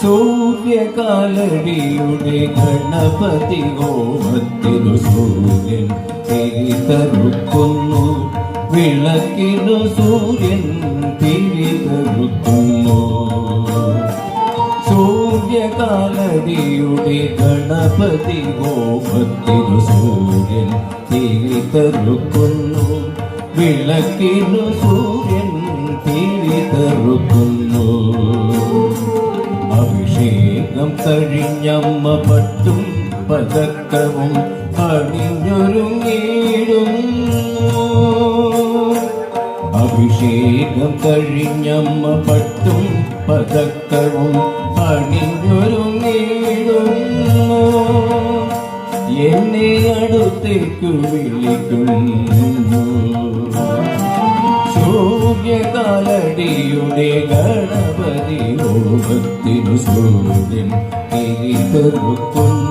സൂര്യകാലടിയുടെ ഗണപതി ഹോമത്തിനു സൂര്യൻ തിരിതറുക്കുന്നു, വിളക്കിനു സൂര്യൻ തിരിതറുക്കുന്നു. സൂര്യകാലടിയുടെ ഗണപതി ഹോമത്തിനു സൂര്യൻ തിരിതറുക്കുന്നു, വിളക്കിനു സൂര്യൻ തിരിതറുക്കുന്നു. അഭിഷേകം കഴിഞ്ഞമ്മ പട്ടും പതക്കവും അണിഞ്ഞൊരുങ്ങിടുന്നു. അഭിഷേകം കഴിഞ്ഞമ്മ പട്ടും പതക്കവും അണിഞ്ഞൊരുങ്ങിടുന്നു. എന്നെ അടുത്തേക്കു വിളിക്കുന്നു. സൂര്യകാലടിയുടെ ഗണപതി ഹോമത്തിനു സൂര്യൻ തിരിതെറുക്കുന്നു.